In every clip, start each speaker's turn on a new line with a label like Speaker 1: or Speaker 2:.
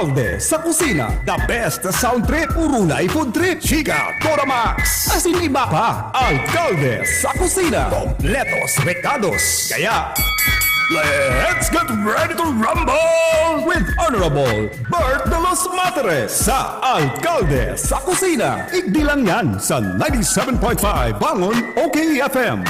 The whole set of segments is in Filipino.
Speaker 1: Alcalde sa kusina, the best sound trip, urunay food trip, chika, Toramax, asin iba pa. Alcalde sa kusina, kompletos recados. Kaya, let's get ready to rumble with Honorable Bert de los Materes sa Alcalde sa kusina. Igdilan yan sa 97.5 Bangon OKFM.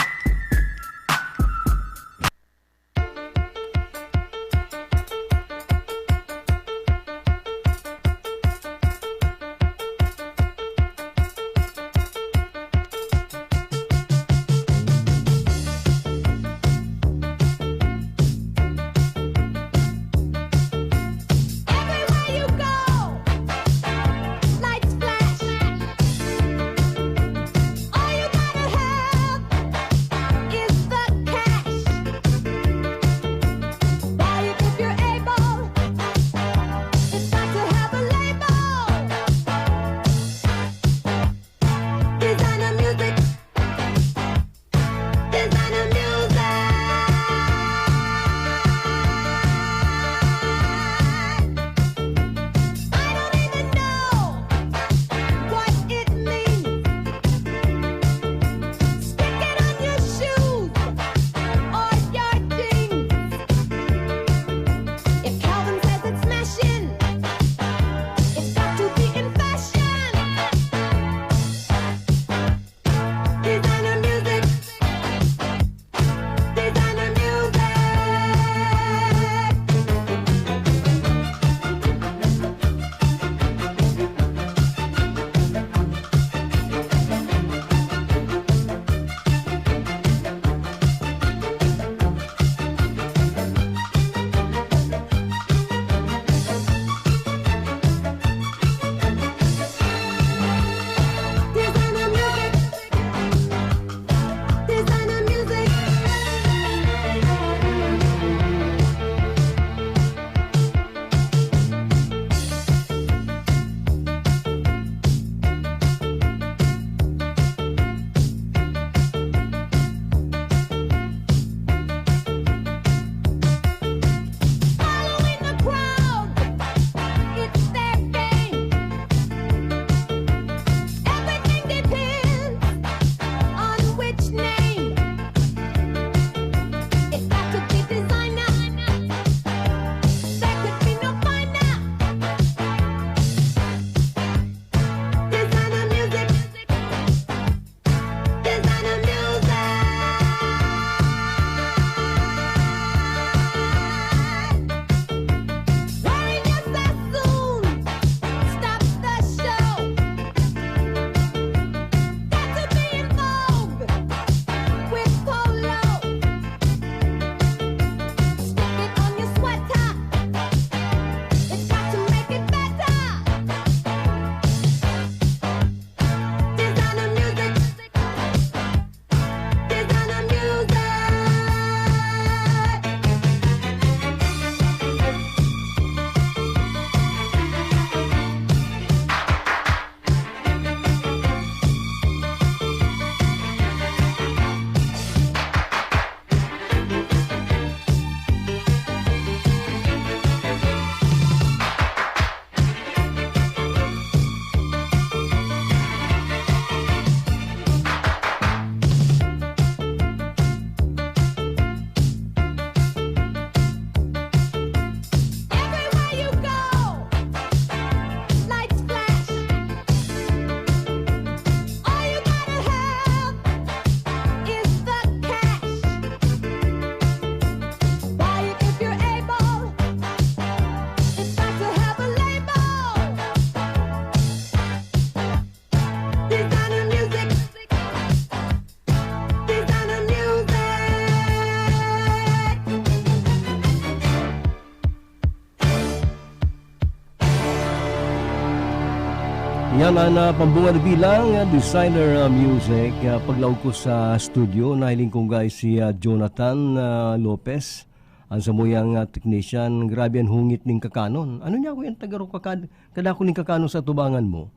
Speaker 2: Yan ang pambungan bilang designer music. Paglaog ko sa studio, nahiling kong guys si Jonathan Lopez. Ang samuyang technician, grabe ang hungit ning kakanon. Ano niya ko yan tagaro kadako ning kakanon sa tubangan mo?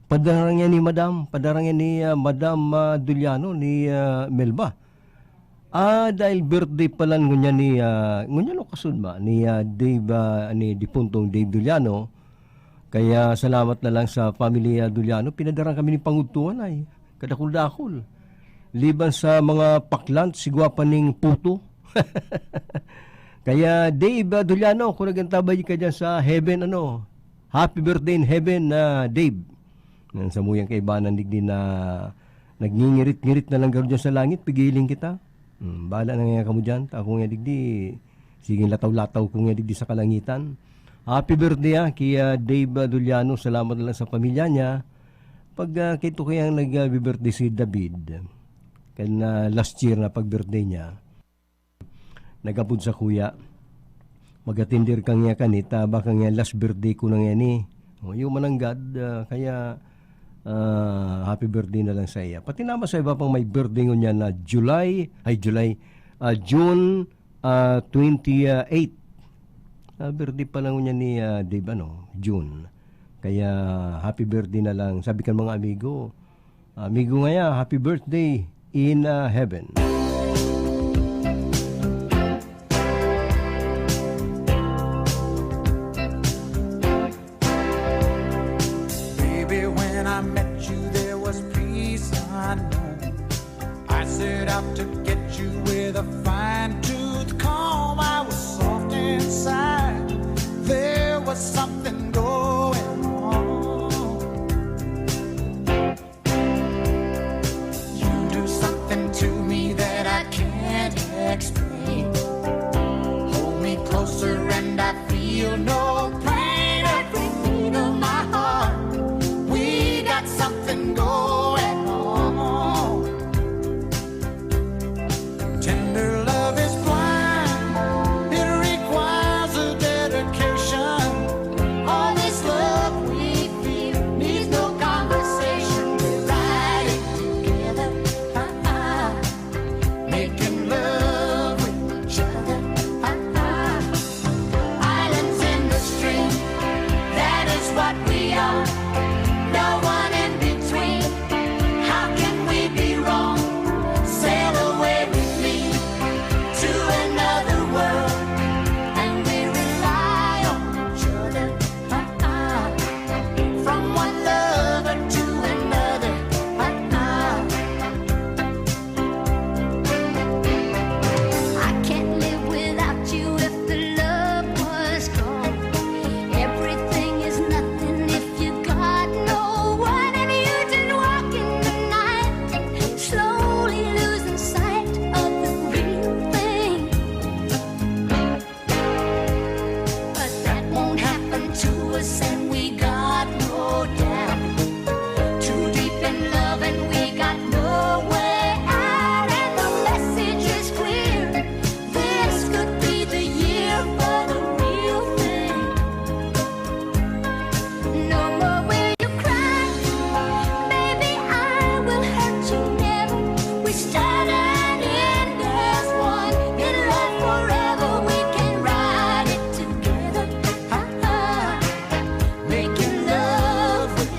Speaker 2: Padarang yan ni Madam, padarang yan ni Madam Duliano ni Melba. Dahil birthday pala ngunya ni ngunya no kasud ba ni Dave ni Dipuntong Dave Duliano. Kaya salamat na lang sa pamilya Duliano, pinadarang kami ni pangutuan ay kadakul-dakol. Liban sa mga paklant sigwa pa ning puto. Kaya Dave Duliano, kung nagantabay ka dyan sa heaven happy birthday in heaven Dave. Nan sa muyang kaibanan digdi na nagngingirit-ngirit na lang garo dyan sa langit, pigiling kita. Bahala na nga kamo dyan. Ako nga digdi, sige lataw-lataw ko nga digdi sa kalangitan. Happy birthday kay Dave Duliano. Salamat na lang sa pamilya niya. Pag kito kayang nag-birthday si David, kaya last year na pag-birthday niya, nagapod sa kuya, magatindir kang nga kanita, baka nga last birthday ko na nga ni. Yung mananggad, kaya happy birthday na lang sa iya. Pati naman sa iba pang may birthday niya na June 28. Birthday pa lang niya ni Dave, June. Kaya happy birthday na lang. Sabi kan mga amigo, ngaya, happy birthday in heaven.
Speaker 3: Baby, when I met you, there was peace unknown. I set out to get you with a fine-tooth comb. I was soft inside. There was something going on. You do something to me that I can't explain. Hold me closer and I feel no pain. Every beat of my heart, we got something going on. Tender love is blind, it requires a dedication. All this love we feel needs no conversation. We ride it together, making love with each other. Islands in the stream, that is what we are. No one in between. How can we be wrong? Sail away with me to another world, and we rely on each other. From one lover to another. I can't live without you if the love was gone. Everything is nothing if you got no one, and you just walk in the night, slowly losing sight of the real thing. But that won't happen to us, and we got no doubt. Too deep in love, and we got no way out, and the message is clear. This could be the year for the real thing. No more will you cry, baby, I will hurt you never. We start and end as one, in love forever. We can ride it together, making love with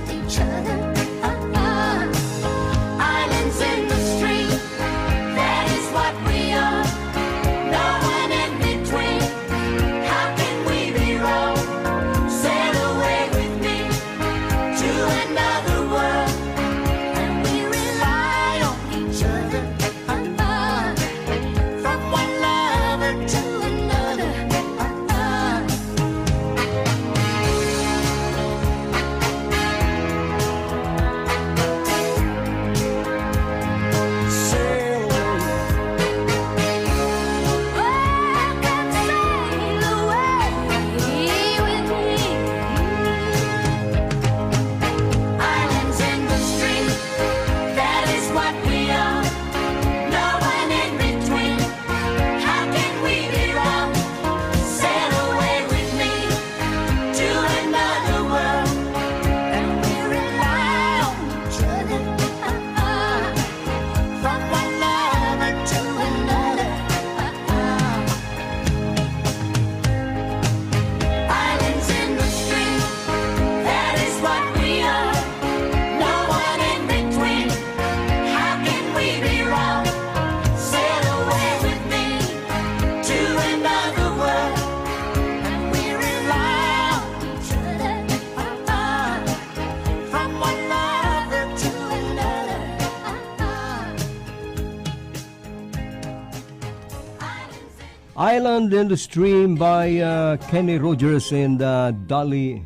Speaker 2: Island in the Stream by Kenny Rogers and Dolly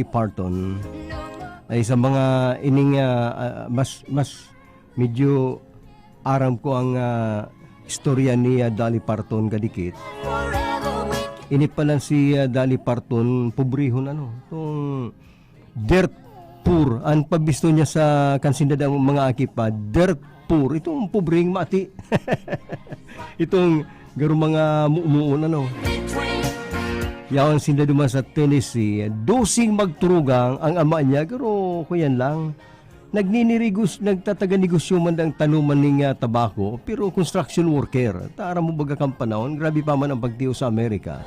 Speaker 2: Parton ay sa mga ining mas medyo aram ko ang istorya ni Dolly Parton kadikit. Ini pa lang si Dolly Parton, pobrehon itong dirt poor. Ang pabisto niya sa kansinda ng mga akipa, dirt poor. Itong pobreng mati. Itong garo mga muumuon Yawan sinda duman sa Tennessee, dosing magturugang ang ama niya, garo kuyan lang. Nagtataga negosyo man ang tanuman ng tabako, pero construction worker. Tara mo baga kang panahon, grabe pa man ang pagtiyo sa Amerika.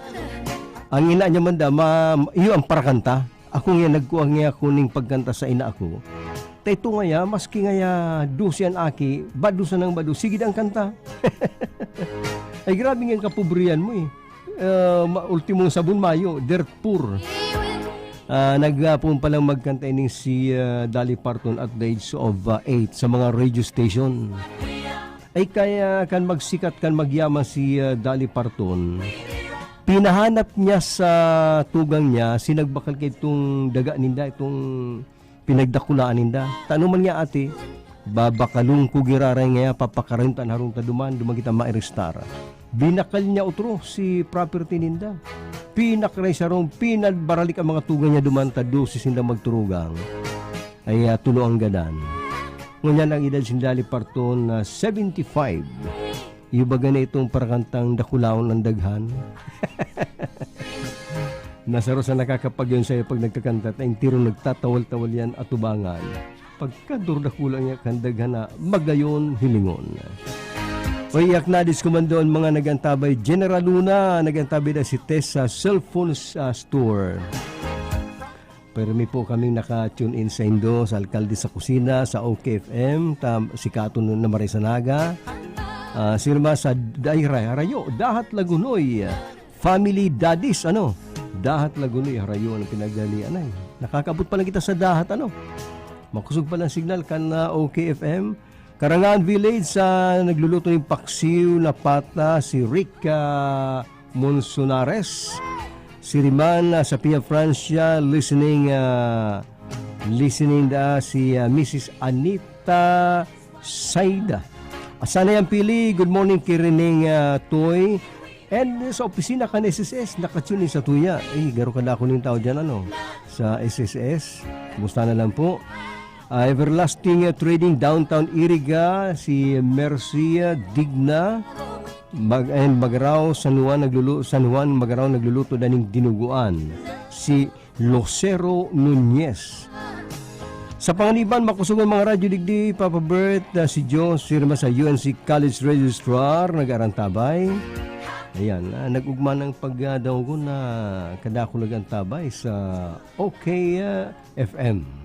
Speaker 2: Ang ina niya man iyo ang parakanta. Ako nga nagkuha nga ako ning pagkanta sa ina ako. Taito nga maski nga dosian aki, badusan ng badu, sige ang kanta. Ay grabe nga kapobriyan mo ultimong sabon mayo, dirt poor. Nagpun pa lang magkanta ini si Dolly Parton at the age of 8 sa mga radio station. Ay kaya kan magsikat kan magyaman si Dolly Parton. Pinahanap niya sa tugang niya sinagbakal kay itong daga ninda, itong pinagdakulaan ninda. Tanuman niya ate, babakalong kugiraray nga papakarintan harong taduman dumagita mairestar. Binakal niya utro si property ninda. Pinakray sa rong pinadbaralik ang mga tugang niya dumanta dosis sinda magturugang ay tulo ang gadan. Ngunyan ang edad si Dolly Parton na 75. Ibaga na itong parakantang dakulaon ng daghan. Nasaro sa nakakapagyon sa'yo pag nagkakanta tayong tiro nagtatawal-tawal yan at tubangan. Pagkadurdakulang niya kandaghan na magayon hilingon. O iyak na diskumandoon mga nagantabay. General Luna, nagantabay na si Tess sa cellphone store. Pero may po kaming naka-tune in sa Indo, sa Alkalde sa Kusina, sa OKFM, si Katon na Marisanaga, sirma sa Rayo, Dahat Lagunoy, Family Daddies, Dahat Lagunoy, Rayo, ang pinagdalian ay. Nakakabot pa lang kita sa Dahat, Makusog pa lang signal kan OKFM. Karangan Village sa nagluluto ng paksiw na pata si Rick Monsonares. Si Riman sa Pia Francia listening si Mrs. Anita Saida. Sana yung pili. Good morning Kirining Toy. And sa opisina kan SSS nakatune sa tuya. Garo ka na ako ng tao dyan sa SSS. Kumusta na lang po. Everlasting Trading Downtown Iriga, si Mercy Digna, Magaraw San Juan Magaraw nagluluto daning dinuguan, si Lucero Nunez. Sa panganiban, makusugan mga radyo digdi, Papa Bert, si Joe, sirma sa UNC College Registrar, nag-arantabay. Ayan, nag-ugma ng pagdaw ko na kadako nag-antabay sa OKFM.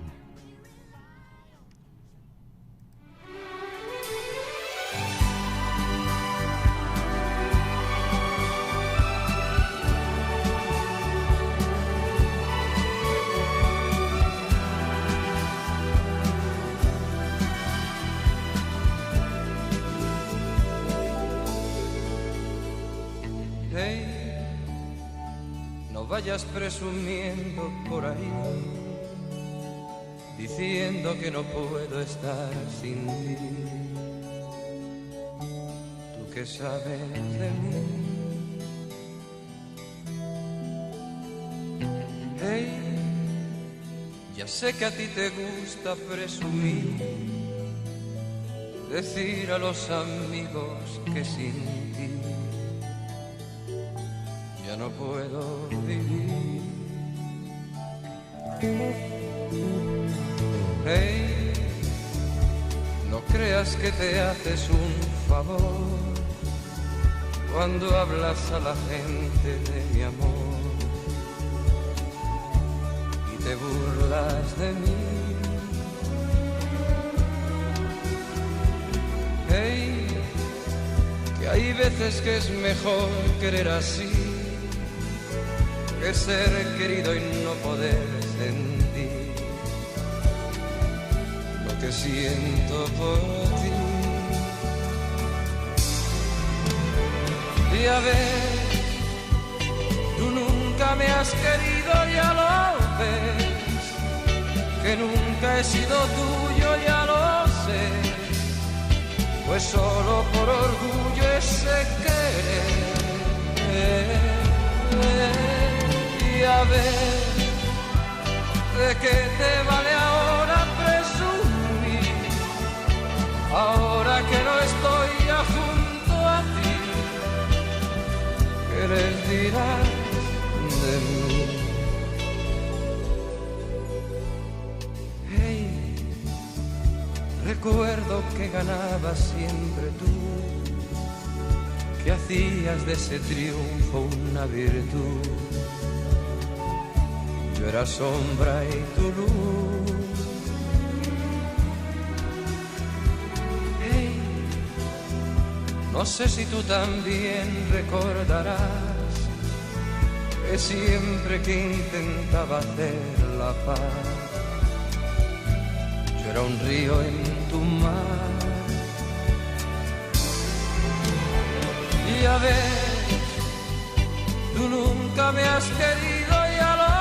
Speaker 4: Vayas presumiendo por ahí, diciendo que no puedo estar sin ti. Tú que sabes de mí. Hey, ya sé que a ti te gusta presumir, decir a los amigos que sin ti ya no puedo vivir. Hey, no creas que te haces un favor cuando hablas a la gente de mi amor y te burlas de mí. Hey, que hay veces que es mejor querer así que ser querido y no poder sentir lo que siento por ti. Ya ves, tú nunca me has querido, ya lo ves, que nunca he sido tuyo, ya lo sé, pues solo por orgullo ese querer. Ya ves, ¿de qué te vale ahora presumir? Ahora que no estoy ya junto a ti, ¿qué les dirás de mí? Hey, recuerdo que ganabas siempre tú, que hacías de ese triunfo una virtud. Yo era sombra y tu luz. Hey, no sé si tú también recordarás que siempre que intentaba hacer la paz, yo era un río en tu mar. Y ya ves, tú nunca me has querido, ya lo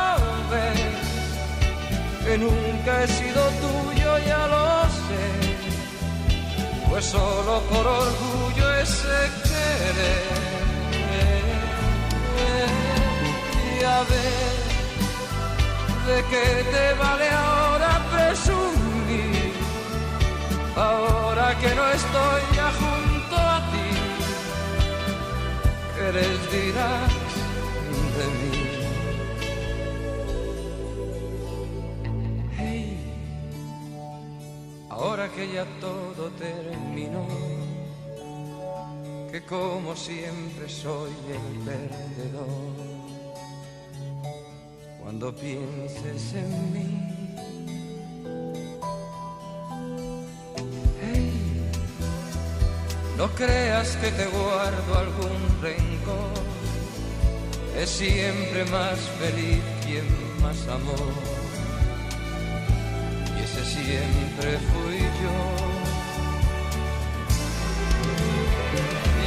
Speaker 4: ves, que nunca he sido tuyo, ya lo sé, pues solo por orgullo ese querer. Ya ves, ¿de qué te vale ahora presumir? Ahora que no estoy ya junto a ti, ¿qué les dirás de mí? Hey, ahora que ya todo terminó, que como siempre soy el perdedor, cuando pienses en mí, hey, no creas que te guardo algún rencor, es siempre más feliz quien más amó, y ese siempre fui yo.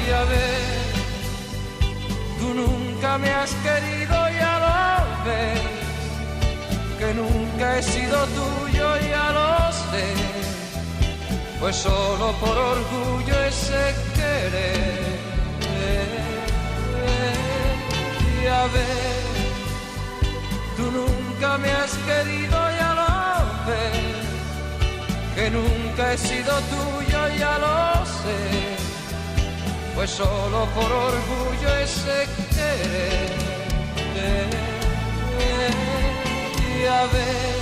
Speaker 4: Ya ves, tú nunca me has querido, ya lo ves, que nunca he sido tuyo, ya lo sé, pues solo por orgullo ese querer. Ya ves, tú nunca me has querido, ya lo ves, que nunca he sido tuyo, ya lo sé, pues solo por orgullo ese querer. Ya ves,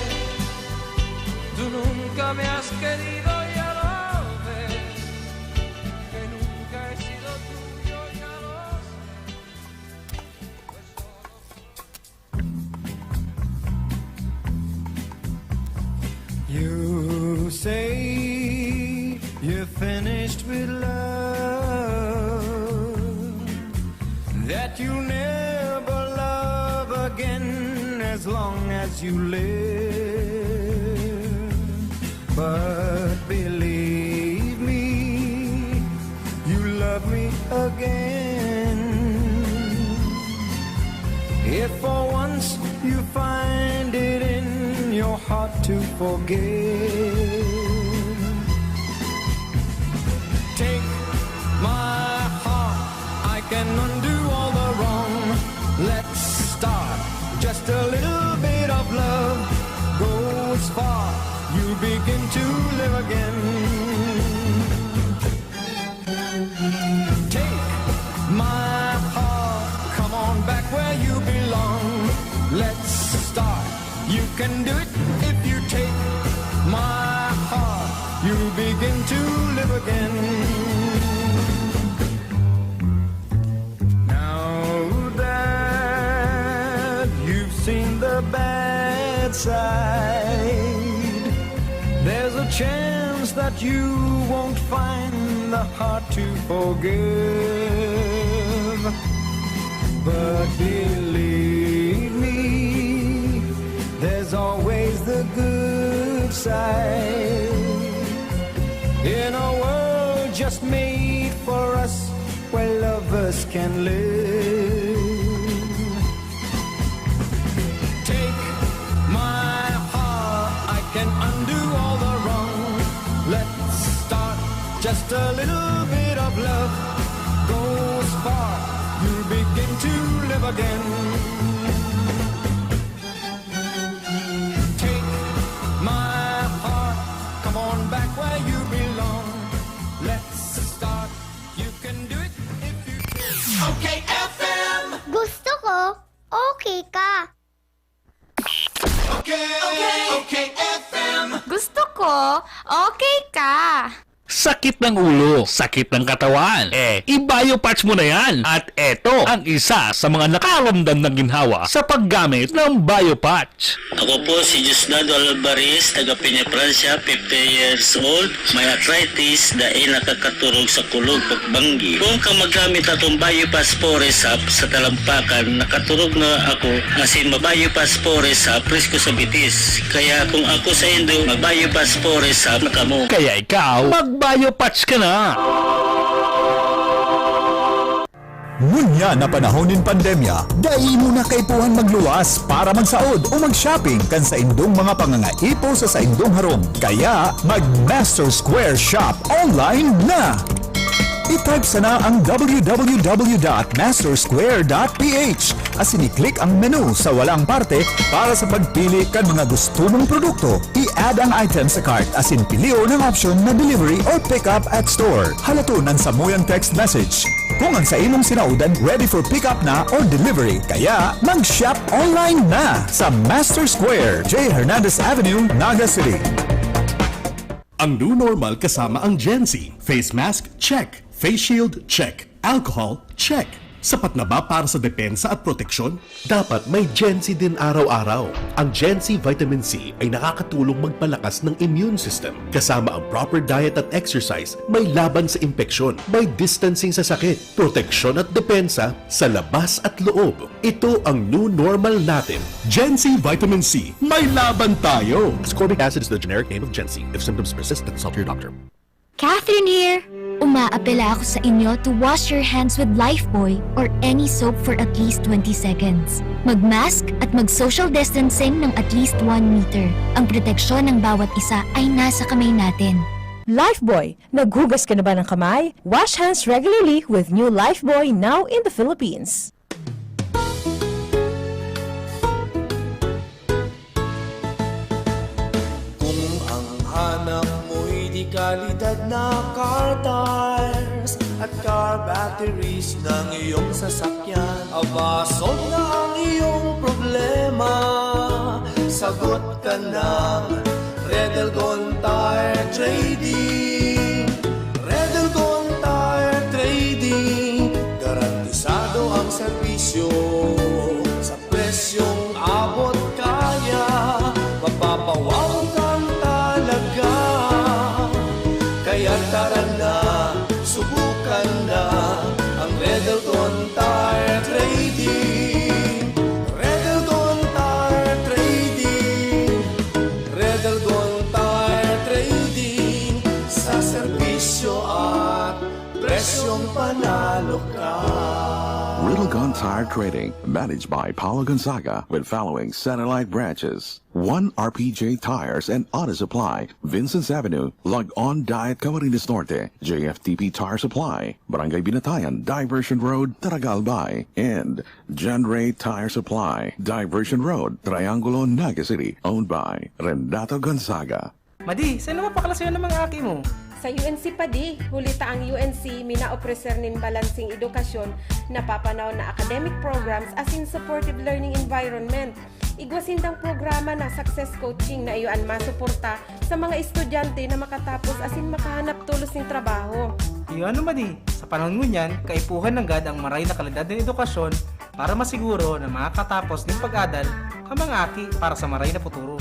Speaker 4: tú nunca me has querido, ya lo ves, que nunca he sido tuyo, ya lo sé, pues solo...
Speaker 5: You say you're finished with love, that you never love again as long as you live. But believe me, you love me again. If for once you find it in your heart to forgive, take my heart, I can undo all the wrong. Let's start, just a little bit of love goes far, you begin to live again. Take my heart, come on back where you belong. Let's start, you can do it if you take my heart, you begin to live again. Now that you've seen the bad side, there's a chance that you won't find the heart to forgive. But believe me, there's always the good side. In a world just made for us, where lovers else can live. Take my heart, I can undo all the wrong. Let's start just a little bit of love. Goes far, you'll begin to live again. Take my heart, come on back where you belong. Let's start, you can do it if you can.
Speaker 3: Okay, FM.
Speaker 6: Gusto ko, okay ka.
Speaker 3: Okay, FM.
Speaker 7: Gusto ko, okay ka.
Speaker 8: Sakit ng ulo, sakit ng katawan. I-biopatch mo na yan. At eto ang isa sa mga nakaramdam ng ginhawa sa paggamit ng biopatch.
Speaker 9: Ako po si Jusnado Alvarez, taga Peña, Francia, 50 years old. May arthritis dahil nakakaturog sa kulog pagbanggi. Kung ka magamit atong biopatch Poresap sa talampakan, nakaturog na ako asin mabiopatch Poresap presko sa bitis. Kaya kung ako sa Indo, mabiopatch Poresap na kamo.
Speaker 8: Kaya ikaw, mag-biopatch ka na.
Speaker 1: Ngunya na panahon ng pandemya, dai mo na kaipuhan magluwas para magsaod o mag-shopping kan sa indong mga pangangaipo sa indong harong. Kaya mag-Master Square Shop online na! I-type sana ang www.mastersquare.ph as i-click ang menu sa walang parte para sa pagpili kan mga gusto mong produkto. I-add ang item sa cart as in pilio ng option na delivery or pick up at store. Halatunan sa muyang text message. Kung ang sa imong sinaudan ready for pick up na or delivery, kaya mag-shop online na sa Master Square, J. Hernandez Avenue, Naga City.
Speaker 10: Ang new normal kasama ang Gen-Z. Face mask, check. Face shield, check. Alcohol, check. Sapat na ba para sa depensa at proteksyon?
Speaker 11: Dapat may Gen-Z din araw-araw. Ang Gen-Z Vitamin C ay nakakatulong magpalakas ng immune system. Kasama ang proper diet at exercise, may laban sa impeksyon, may distancing sa sakit, proteksyon at depensa sa labas at loob. Ito ang new normal natin.
Speaker 10: Gen-Z Vitamin C. May laban tayo!
Speaker 11: Ascorbic acid is the generic name of Gen-Z. If symptoms persist, consult your doctor.
Speaker 6: Catherine here. Umaapela ako sa inyo to wash your hands with Lifebuoy or any soap for at least 20 seconds. Mag-mask at mag-social distancing ng at least 1 meter. Ang proteksyon ng bawat isa ay nasa kamay natin.
Speaker 12: Lifebuoy, naghugas ka na ba ng kamay? Wash hands regularly with new Lifebuoy now in the Philippines.
Speaker 5: Kung ang hanap mo'y di kalidad na car tires at car batteries ng iyong sasakyan, aba, solve na ang iyong problema. Sagot ka ng Redelgon Tire Trading. Redelgon Tire Trading, garantisado ang serbisyo sa presyong abot kaya. Mapapawaw kang talaga, kaya tara na, subukan na ang Redelgon Tire Trading. Redelgon Tire Trading. Redelgon Tire Trading, sa serbisyo at presyong panalo ka.
Speaker 13: Redelgon Tire Trading, managed by Paulo Gonzaga, with following satellite branches: 1 RPJ Tires and Auto Supply, Vincent's Avenue, Log-On Diet Camarines Norte, JFTP Tire Supply, Barangay Binatayan, Diversion Road, Taragalbay, and John Ray Tire Supply, Diversion Road, Triangulo, Naga City, owned by Renato Gonzaga.
Speaker 14: Madi, saan naman pakalasyon ng mga aki mo?
Speaker 15: Sa UNC pa di, hulita ang UNC minaopreser nin balansing edukasyon na papanaw na academic programs as in supportive learning environment. Igwasintang programa na success coaching na iyoan masuporta sa mga estudyante na makatapos as in makahanap tulos ng trabaho.
Speaker 14: Iyon ano Madi, sa panahon mo niyan, kaipuhan ng gad ang maray na kalidad ng edukasyon para masiguro na makakatapos ng pag-adal ang mga aki para sa maray na futuro.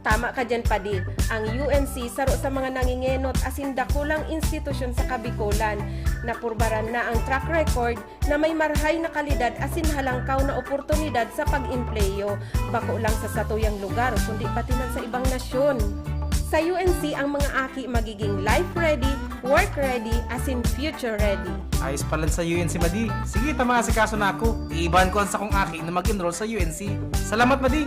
Speaker 15: Tama ka dyan pa di, ang UNC saro sa mga nangingenot asin dakulang institusyon sa Kabikulan. Napurbaran na ang track record na may marhay na kalidad asin halangkaw na oportunidad sa pag-impleyo. Bako lang sa satuyang lugar kundi pati na sa ibang nasyon. Sa UNC, ang mga aki magiging life-ready, Work ready as in future ready.
Speaker 14: Ayos pala sa UNC, Madi. Sige, tamasikaso na ako. Iibahan ko ang sakong aki na mag-enroll sa UNC. Salamat, Madi.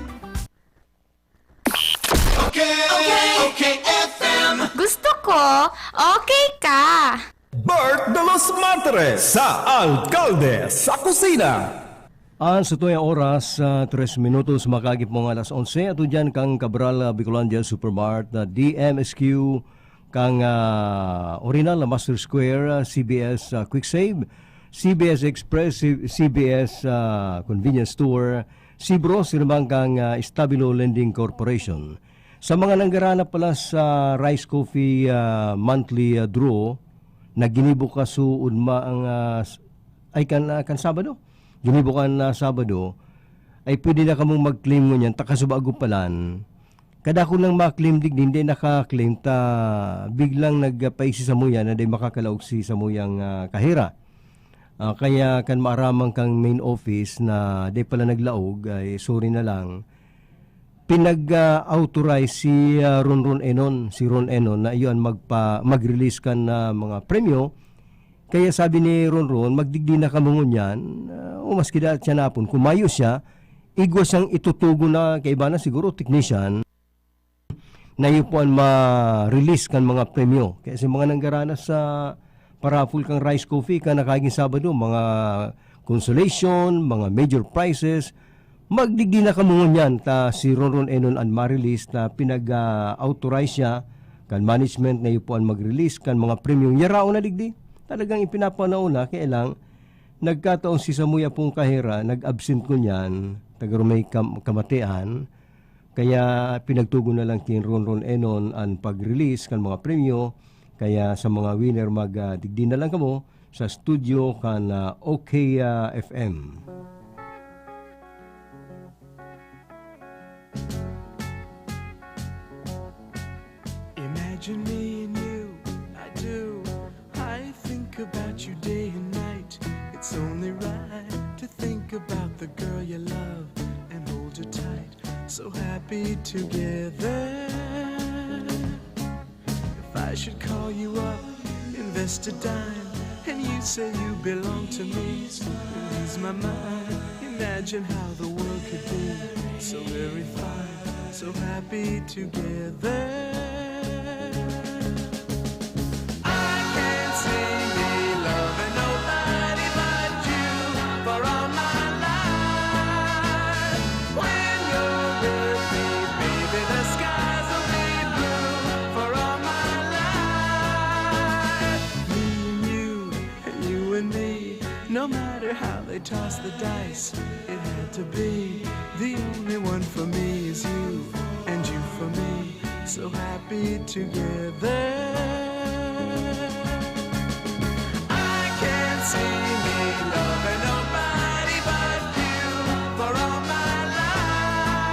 Speaker 7: Gusto ko, okay ka.
Speaker 1: Bert de los Mantares sa Alkalde sa Kusina.
Speaker 2: Sa tuyang oras, 3 minutos makagip mo nga alas 11. Ato dyan kang Cabral Bicolandia Supermart na DMSQ kang Orinal Master Square, CBS Quick Save, CBS Express, CBS Convenience Store, Sibro, sinumang kang Stabilo Lending Corporation. Sa mga nanggaranap pala sa Rice Coffee monthly draw na ginibuka su udma ang ay kan Sabado. Ginibukan na Sabado ay pwede na kamong mag-claim mo niyan takasubago palan. Kada ko lang ma-claim hindi naka-claim ta biglang nagpaisi sa muya na day makakalaog si sa muyang kahira. Kaya kan maaramang kang main office na day pala naglaog ay sorry na lang. Pinag-authorize si Ron Enon, na iyon mag-release kan na mga premyo. Kaya sabi ni Ron, magdigdi na kamungon yan, umaskida siya napon. Kumayo siya, igwa siyang itutugo na kay iba na siguro technician na yun po ang ma-release kan mga premyo. Kaya sa mga nanggarana sa parafful kang Rice Coffee ka nakaging Sabado, mga consolation, mga major prizes, magdigdi na kamungon yan ta si Ron Enon ang ma-release na pinag-authorize siya kan management na yun po ang mag-release kan mga premyo. Yarao na digdi. Talagang ipinapanauna kaya lang nagkataon si Samuya pong kahira, nag-absent ko niyan, taga-rumay kamatian, kaya pinagtugon na lang kin Ron Enon ang pag-release kan mga premyo, kaya sa mga winner magdigdi na lang kamo sa studio kan OK FM.
Speaker 16: Imagine me and you, I do. I think about you day and night. It's only right to think about the girl you love and hold her tight. So happy together. If I should call you up, invest a dime, and you say you belong to me, lose my mind. Imagine how the world could be so very fine, so happy together. No matter how they toss the dice, it had to be. The only one for me is you, and you for me, so happy together. I can't see me loving nobody but you for all my life.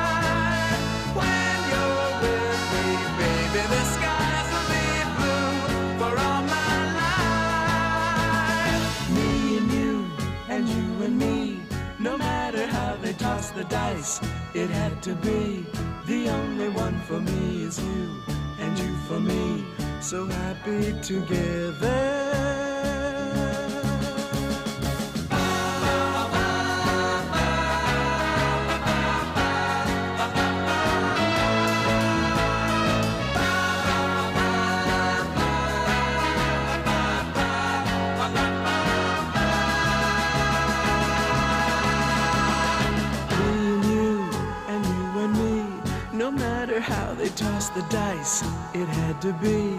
Speaker 16: When you're with me, baby, the skies will be blue for all my life. Me and you and me, no matter how they toss the dice, it had to be. The only one for me is you, and you for me, so happy together. How they toss the dice, it had to be.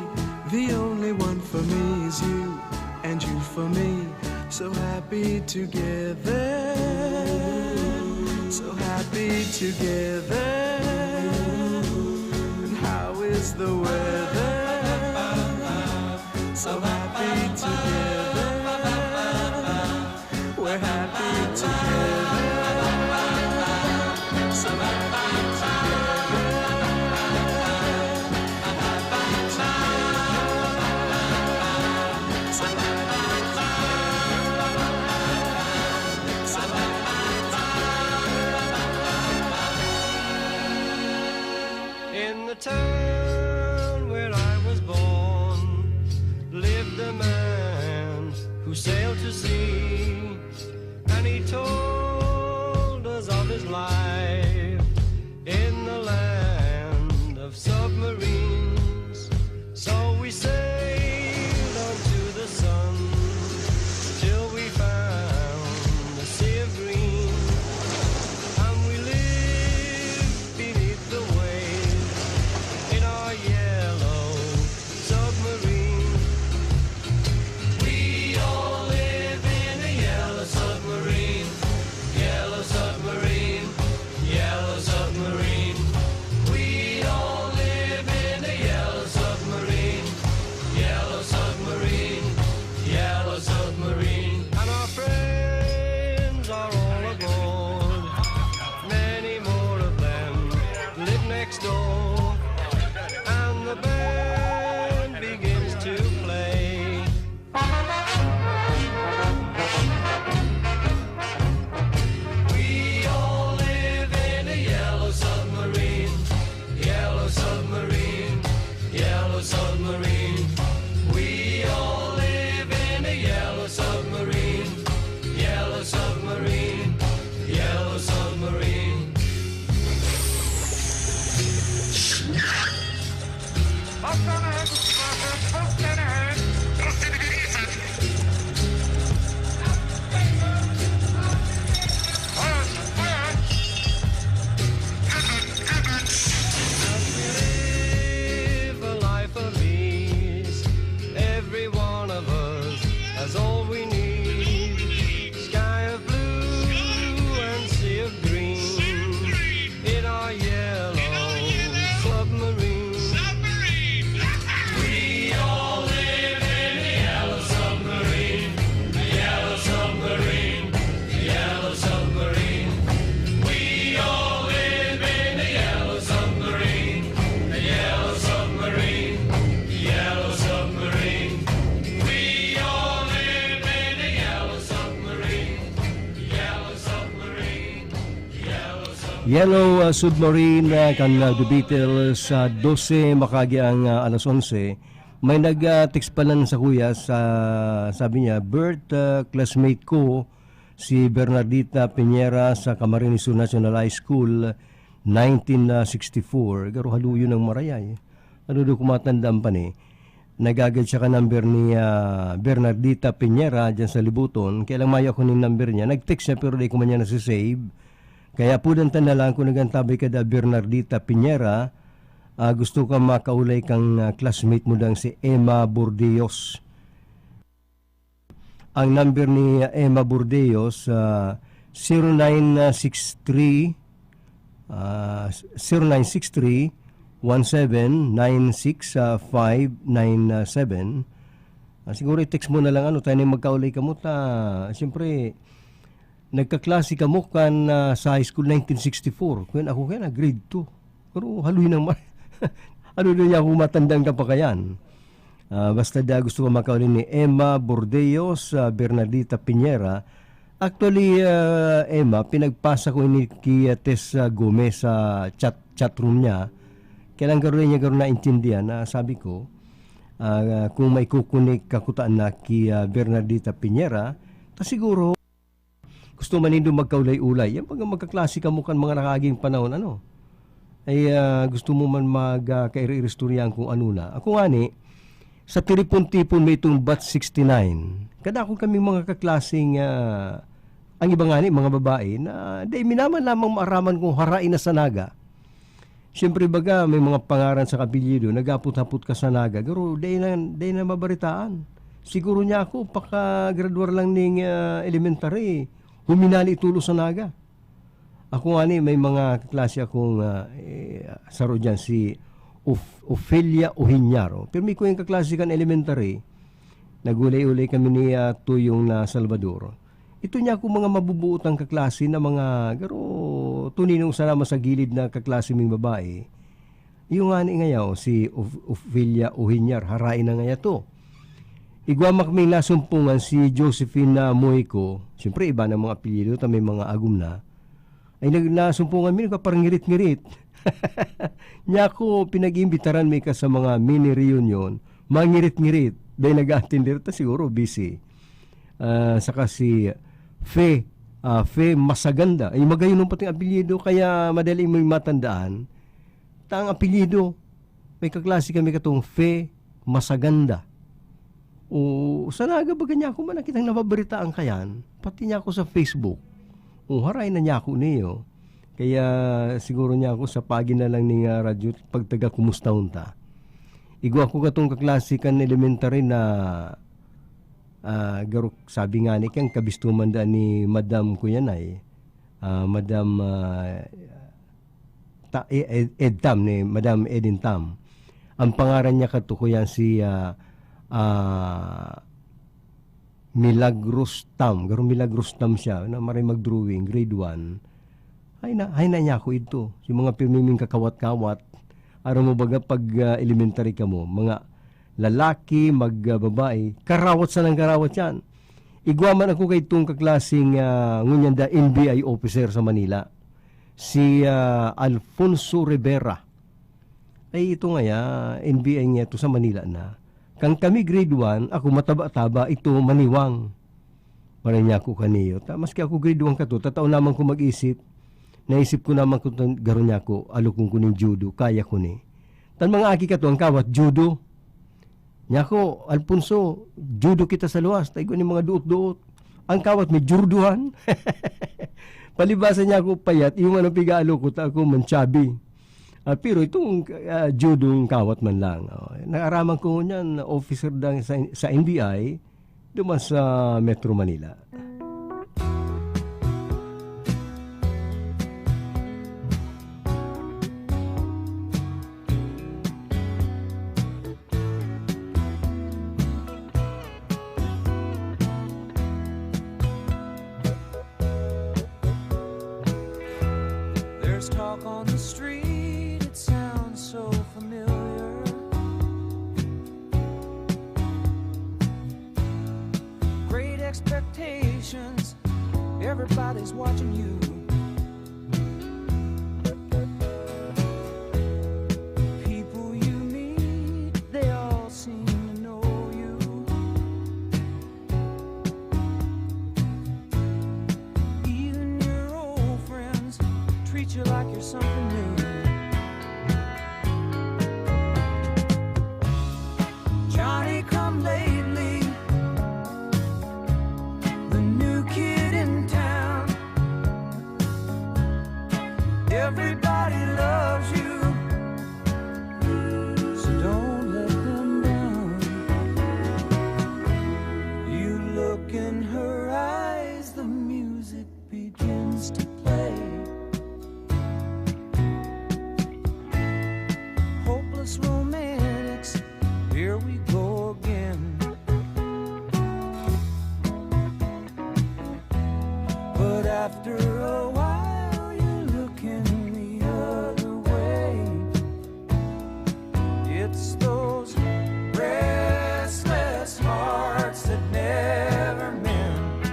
Speaker 16: The only one for me is you, and you for me, so happy together, so happy together. And how is the weather? So happy together, we're happy together, so happy together.
Speaker 17: In the town where I was born lived
Speaker 5: a man who sailed to sea, and he told us of his life in the land of submarines. So we sailed onto the sun till we found the sea of green, and we lived beneath the waves in our yellow submarine. We all live in a yellow submarine, yellow submarine, yellow submarine. We all live in a yellow submarine, yellow submarine, yellow submarine. And our friends are all aboard. Many more of them live next door. And the band begins to play. We all live in a yellow submarine, yellow submarine, yellow submarine. We all live in a yellow submarine, yellow submarine, yellow submarine. Live a life of ease. Every one of us has all we need. Sky of blue and sea of green in our yellow submarine. We all live in a yellow submarine, yellow submarine, yellow submarine. We all live in a yellow submarine, a yellow submarine, yellow submarine. We all live in a yellow submarine, yellow submarine, yellow submarine.
Speaker 2: Yellow Submarine kan The Beatles sa 12 makagi ang alas 11. May nag-text pa lang sa kuya sabi niya, Bert, classmate ko si Bernardita Piñera sa Camarines Sur National High School 1964. Garo haluyo ng marayay. Ano do kumatandaan pa ni? Nagagad siya ka number ni Bernardita Piñera dyan sa Libuton. Kailang maya ko ng number niya. Nag-text niya pero di ko man niya nasisave. Kaya po dantan na lang kung nagantabay ka da Bernardita Piñera, gusto ka makaulay kang classmate mo dang si Emma Burdeos. Ang number ni Emma Burdeos 0963 0963-1796-597. Siguro i-text mo na lang tayo na magkaulay ka mo siyempre nagkaklase ka mo kan sa high school 1964. Kaya ako kaya grade 2. Pero haluin ng ano doon niya kung matandang ka pa kayan. Basta gusto ko makaulay ni Emma Bordeos, Bernardita Piñera. Actually, Emma, pinagpasa ko ni Tess Gomez sa chatroom niya. Kailan gano'n niya naintindihan na sabi ko, kung may kukunik kakutaan na ki Bernardita Piñera, siguro gusto man nindo magkaulay-ulay. Yan pag magkaklase ka mo kan mga nakaging panahon, ay gusto mo man magkairi-istoryahan kung ano na. Ako nga sa Tiripon-Tipon may itong batch 69. Kada ako kami mga kaklaseng, ang iba nga mga babae, na minaman lamang maaraman kung harain na sa naga. Siyempre baga, may mga pangaran sa kabilyo, nagapot-hapot ka sa naga, pero day na mabaritaan. Siguro niya ako, paka-graduar lang ng elementary, huminali itulo sa naga. Ako nga may mga klase akong saro dyan, si Ophelia Ohinyaro. Pero may ko yung kaklase kan elementary, nagulay-ulay kami ni Tuyong na Salvador. Ito niya akong mga mabubuotang kaklase na mga garo tuninong sana sa gilid na kaklase ming babae. Yung nga ngayaw, si Ophelia Ohinyar, harain na ngaya to. Igwamak may nasumpungan si Josephine Moico. Siyempre iba ng mga apelyido, may mga agum na. Ay nasumpungan mi, parang ngirit-ngirit. Niya ako pinag-imbitaran may ka sa mga mini reunion, mangirit-ngirit. dahil nag-attender ta siguro busy. Saka si Fe Masaganda. Ay magayon ng pating apelyido kaya madali mo matandaan. Tang apelyido. May kaklase kami katong Fe Masaganda. O sanaga ba ganyan ako man nakitang nababaritaan kayan. Pati niya ako sa Facebook. O haray na niya ako niyo. Kaya siguro niya ako sa pagina lang ni radyo pagtaga kumusta unta. Igwa ko katong kaklase kan elementary na garuk sabi nga ni kang kabistuman da ni Madam Kuyanay. Madam Edtam ni Madam Edin Tam. Ang pangaran niya katukuyan si Milagros Tam. Garo Milagros Tam siya na maray mag-drawing grade 1. Hay na niya ako ito. Yung mga pirmiming kakawat-kawat. Araw mo baga pag elementary ka mo, mga lalaki, magbabae, karawat sa ng karawat yan. Igwaman ako kay itong kaklasing ngunyan da NBI officer sa Manila. Si Alfonso Rivera. Ay ito nga NBI niya ito sa Manila na. Kang kami grade 1, ako mataba-taba, ito maniwang. Maray niya ako kaniyo. Maski ako grade 1 ka to, tataon naman ko mag-isip. Naisip ko naman kung garo niya ko, alukong ko ng judo, kaya ko ni. Tan mga aki ka to, ang kawat, judo. Niya ko, Alfonso, judo kita sa luwas, tayo ko ni mga duot-duot. Ang kawat, may jurduhan. Palibasan niya ako payat, yung ano pigaalo ko, ako manchabi. Pero itong judo ang kawat man lang. Nakaraman ko niyan, officer lang sa NBI, duman sa Metro Manila.
Speaker 16: There's talk on the street, it sounds so familiar. Great expectations, everybody's watching you. People you meet, they all seem to know you. Even your old friends treat you like you're something new. Johnny come lately, the new kid in town. Everybody loves you, so don't let them down. You look in her eyes, the music begins to play. Hopeless romantics, here we go again. But after a while, you're looking the other way. It's those restless hearts that never mend.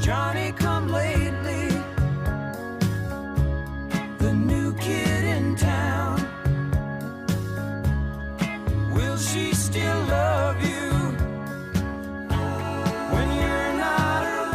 Speaker 16: Johnny come lately, the new kid in town. Will she still love you when you're not around?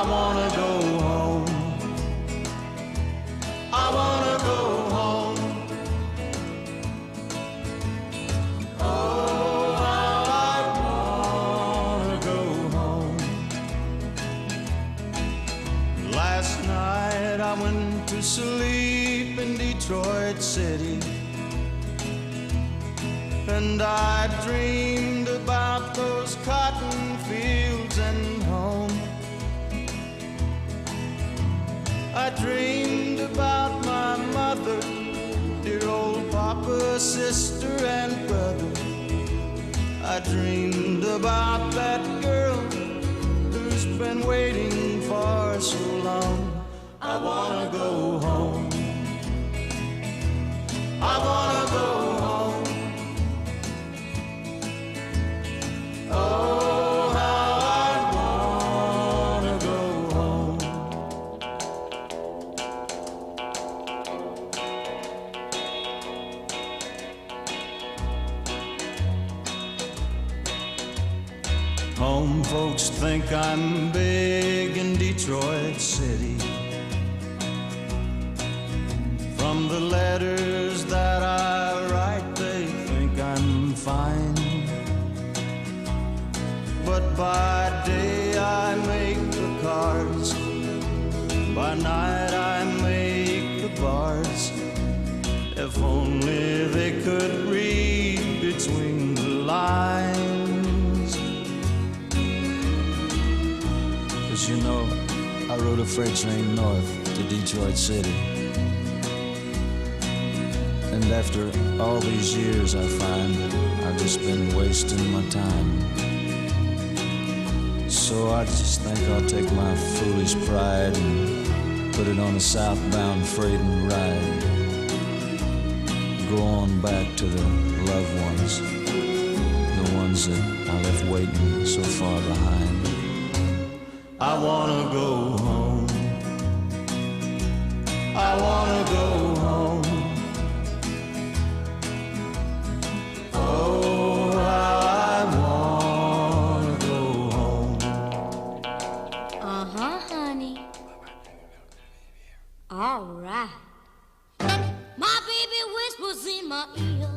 Speaker 16: wanna go home. I wanna go home. Oh, how I wanna go home. Last night I went to sleep in Detroit City, and I dreamed about those cotton fields and home. I dreamed about my mother, dear old papa, sister, and brother. I dreamed about that girl who's been waiting for so long. I wanna go home. I wanna go home. Oh, how I wanna go home. Home folks think I'm big in Detroit City. From the letters that I write, they think I'm fine. But by day I make the cards, by night I make the bars. If only they could read between the lines. 'Cause you know, I rode a freight train north to Detroit City, and after all these years I find that I've just been wasting my time. So I just think I'll take my foolish pride and put it on a southbound freight and ride. Go on back to the loved ones, the ones that I left waiting so far behind. I wanna go home. I wanna go home. Oh, how I wanna go home.
Speaker 3: Uh-huh, honey. All right. My baby whispers in my ear.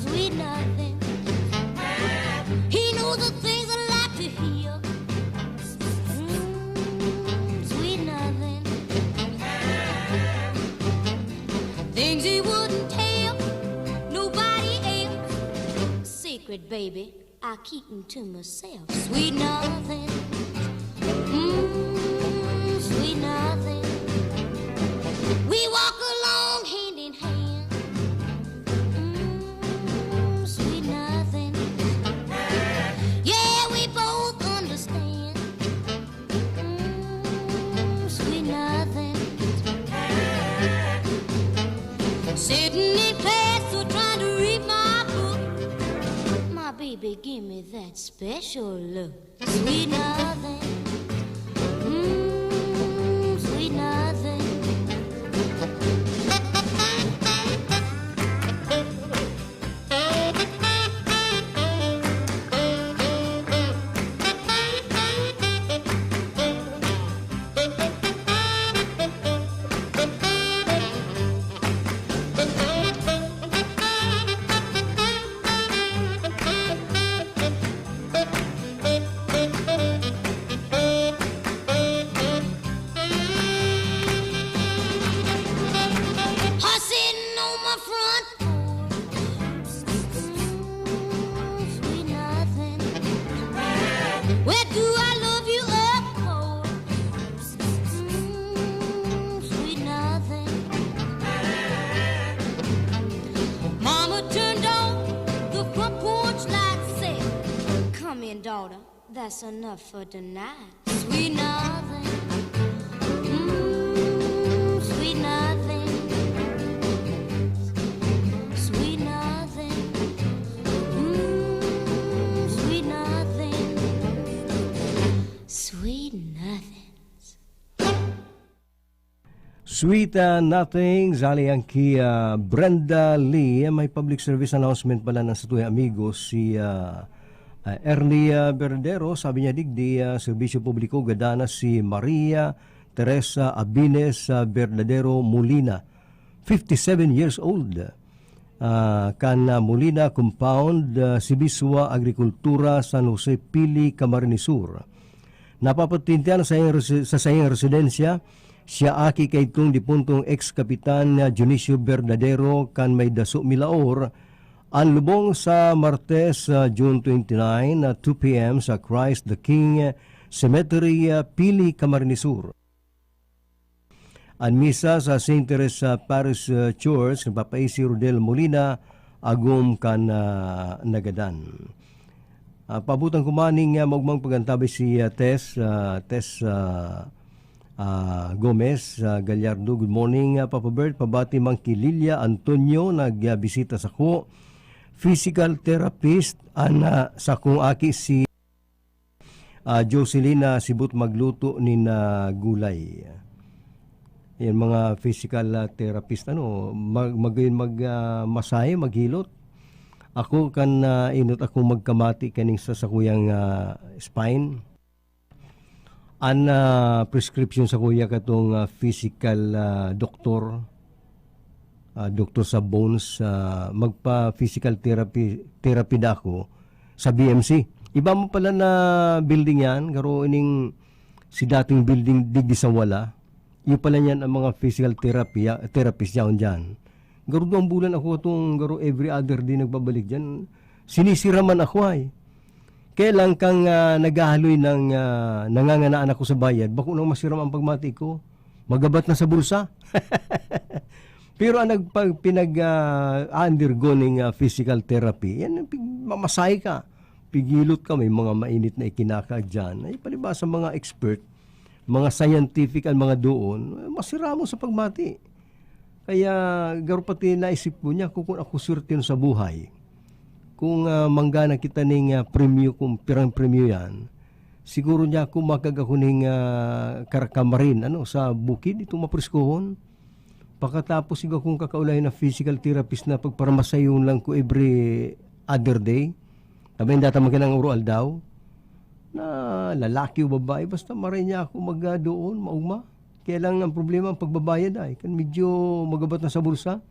Speaker 3: Sweet nothing. He knows the things I like to hear. Sweet nothing. Things he wouldn't tell nobody else. Secret, baby, I keep them to myself. Sweet nothing. Sweet nothing. We walk along hand in hand. Sweet nothing. Yeah, we both understand. Sweet nothing. Sitting in class or trying to read my book. My baby, give me that special look. Sweet nothing. Sweet nothing. That's enough for tonight. Sweet nothing. Sweet nothing. Sweet nothing. Sweet nothing. Sweet nothing.
Speaker 2: Sweet Nothing, zali ang kay Brenda Lee. May public service announcement pala ng sa tuwing amigos si Ernie Berdero, sabi niya digdi, serbisyo publiko gadana si Maria Teresa Abines Berdadero Molina, 57 years old. Kan Molina Compound, Sibiswa, Agrikultura, San Jose Pili, Camarines Sur. Napapatintihan sa sayang residensya, siya aki kay kong dipuntong ex-kapitan Dionisio Berdadero kan may daso milaor, ang lubong sa Martes, June 29, 2 p.m. sa Christ the King Cemetery, Pili, Camarines Sur. Ang misa sa St. Teresa Parish Church, nagpapaisi Rodel Molina, agum kan nagadan. Pabutang kumaning magmang pagantabi si Tess Gomez Gallardo. Good morning, Papa Bert. Pabati mang Lilia Antonio, nagbisita sa ko. Physical therapist, sa kong aki si Jocelyn Sibut magluto ni gulay. Yan mga physical therapist, masahe, maghilot. Ako kan inot ako magkamati kaning sa kuyang spine. Prescription sa kuya katong physical doktor sa bones, magpa-physical therapy da ako sa BMC. Iba mo pala na building yan, garo ining si dating building digdi sa wala. Yung pala yan ang mga physical therapist dyan. Garo doang bulan ako itong garo every other day nagbabalik dyan. Sinisiraman ako ay. Kaya lang kang naghahaloy ng nanganganaan ako sa bayad, bako nang masiram ang pagmati ko. Magabat na sa bulsa. Pero ang pinag-undergo ng physical therapy, yan, mamasay ka, pigilot ka, may mga mainit na ikinaka dyan. Ay palibasa mga expert, mga scientific ang mga doon, masira mo sa pagmati. Kaya garo pati naisip ko niya, kung ako surtin sa buhay, kung manggana kita ng premyo, kung pirang premyo yan, siguro niya kung makagakuning karakamarin sa bukid, itong mapreskohon. Pagkatapos siguro kung kakaulay na physical therapist na pagparamasayon lang ko every other day, tabi data magkanang oral daw, na lalaki o babae, basta maray niya ako doon, mauma. Kaya lang ang problema ang pagbabayad ay, kan medyo magabat na sa bulsa.